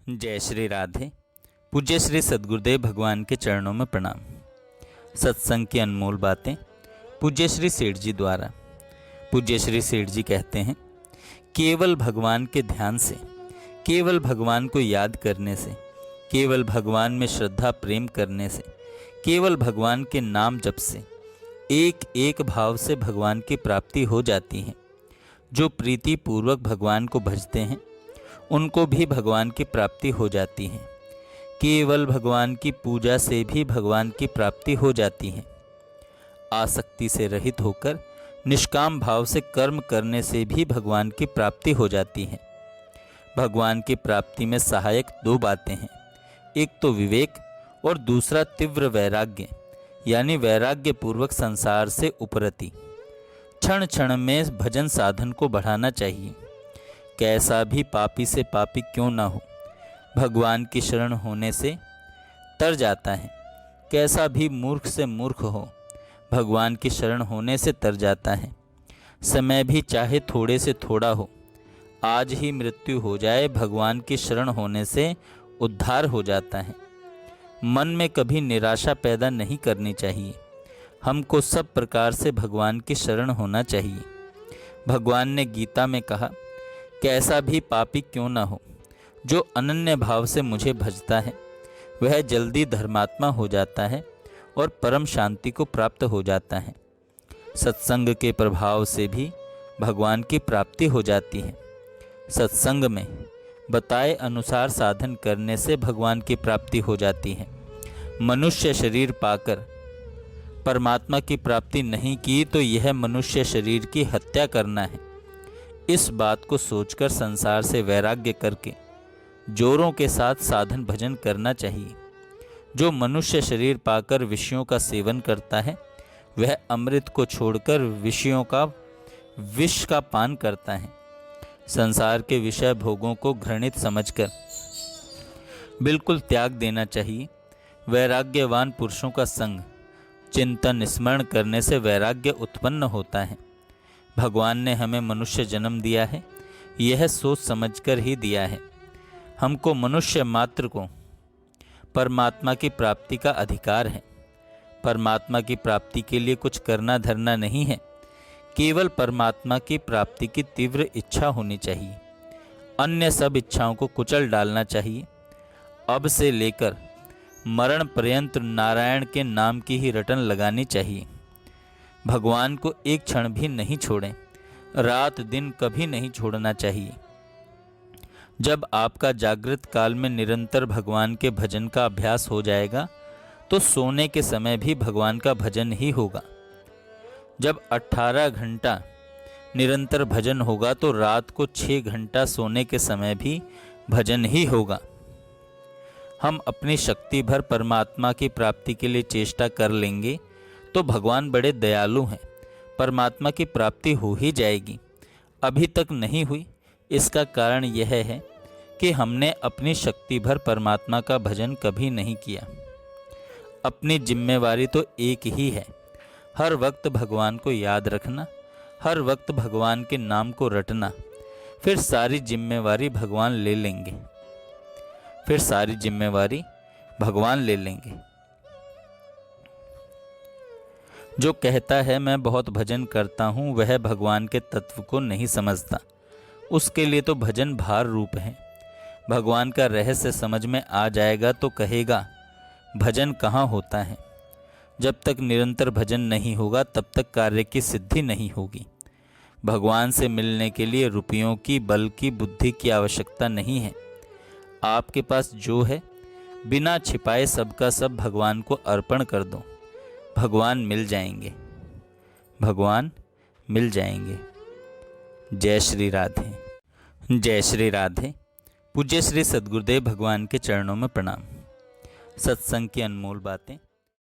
जय श्री राधे। पूज्य श्री सद्गुरुदेव भगवान के चरणों में प्रणाम। सत्संग की अनमोल बातें पूज्य श्री सेठ जी द्वारा। पूज्य श्री सेठ जी कहते हैं, केवल भगवान के ध्यान से, केवल भगवान को याद करने से, केवल भगवान में श्रद्धा प्रेम करने से, केवल भगवान के नाम जप से, एक एक भाव से भगवान की प्राप्ति हो जाती है। जो प्रीति पूर्वक भगवान को भजते हैं उनको भी भगवान की प्राप्ति हो जाती है। केवल भगवान की पूजा से भी भगवान की प्राप्ति हो जाती है। आसक्ति से रहित होकर निष्काम भाव से कर्म करने से भी भगवान की प्राप्ति हो जाती है। भगवान की प्राप्ति में सहायक दो बातें हैं, एक तो विवेक और दूसरा तीव्र वैराग्य, यानी वैराग्य पूर्वक संसार से उपरति। क्षण क्षण में भजन साधन को बढ़ाना चाहिए। कैसा भी पापी से पापी क्यों ना हो, भगवान की शरण होने से तर जाता है। कैसा भी मूर्ख से मूर्ख हो, भगवान की शरण होने से तर जाता है। समय भी चाहे थोड़े से थोड़ा हो, आज ही मृत्यु हो जाए, भगवान की शरण होने से उद्धार हो जाता है। मन में कभी निराशा पैदा नहीं करनी चाहिए। हमको सब प्रकार से भगवान की शरण होना चाहिए। भगवान ने गीता में कहा, कैसा भी पापी क्यों न हो, जो अनन्य भाव से मुझे भजता है वह जल्दी धर्मात्मा हो जाता है और परम शांति को प्राप्त हो जाता है। सत्संग के प्रभाव से भी भगवान की प्राप्ति हो जाती है। सत्संग में बताए अनुसार साधन करने से भगवान की प्राप्ति हो जाती है। मनुष्य शरीर पाकर परमात्मा की प्राप्ति नहीं की तो यह मनुष्य शरीर की हत्या करना है। इस बात को सोचकर संसार से वैराग्य करके जोरों के साथ साधन भजन करना चाहिए। जो मनुष्य शरीर पाकर विषयों का सेवन करता है वह अमृत को छोड़कर विषयों का विष का पान करता है। संसार के विषय भोगों को घृणित समझकर बिल्कुल त्याग देना चाहिए। वैराग्यवान पुरुषों का संग, चिंतन, स्मरण करने से वैराग्य उत्पन्न होता है। भगवान ने हमें मनुष्य जन्म दिया है, यह सोच समझकर ही दिया है। हमको मनुष्य मात्र को परमात्मा की प्राप्ति का अधिकार है। परमात्मा की प्राप्ति के लिए कुछ करना धरना नहीं है, केवल परमात्मा की प्राप्ति की तीव्र इच्छा होनी चाहिए। अन्य सब इच्छाओं को कुचल डालना चाहिए। अब से लेकर मरण पर्यंत नारायण के नाम की ही रटन लगानी चाहिए। भगवान को एक क्षण भी नहीं छोड़ें, रात दिन कभी नहीं छोड़ना चाहिए। जब आपका जागृत काल में निरंतर भगवान के भजन का अभ्यास हो जाएगा तो सोने के समय भी भगवान का भजन ही होगा। जब 18 घंटा निरंतर भजन होगा तो रात को 6 घंटा सोने के समय भी भजन ही होगा। हम अपनी शक्ति भर परमात्मा की प्राप्ति के लिए चेष्टा कर लेंगे तो भगवान बड़े दयालु हैं, परमात्मा की प्राप्ति हो ही जाएगी। अभी तक नहीं हुई, इसका कारण यह है कि हमने अपनी शक्ति भर परमात्मा का भजन कभी नहीं किया। अपनी जिम्मेवारी तो एक ही है, हर वक्त भगवान को याद रखना, हर वक्त भगवान के नाम को रटना। फिर सारी जिम्मेवारी भगवान ले लेंगे, फिर सारी जिम्मेवारी भगवान ले लेंगे। जो कहता है मैं बहुत भजन करता हूँ वह भगवान के तत्व को नहीं समझता। उसके लिए तो भजन भार रूप है। भगवान का रहस्य समझ में आ जाएगा तो कहेगा भजन कहाँ होता है। जब तक निरंतर भजन नहीं होगा तब तक कार्य की सिद्धि नहीं होगी। भगवान से मिलने के लिए रुपयों की, बल की, बुद्धि की आवश्यकता नहीं है। आपके पास जो है बिना छिपाए सबका सब भगवान को अर्पण कर दो। भगवान मिल जाएंगे, भगवान मिल जाएंगे। जय श्री राधे। जय श्री राधे। पूज्य श्री सद्गुरुदेव भगवान के चरणों में प्रणाम। सत्संग की अनमोल बातें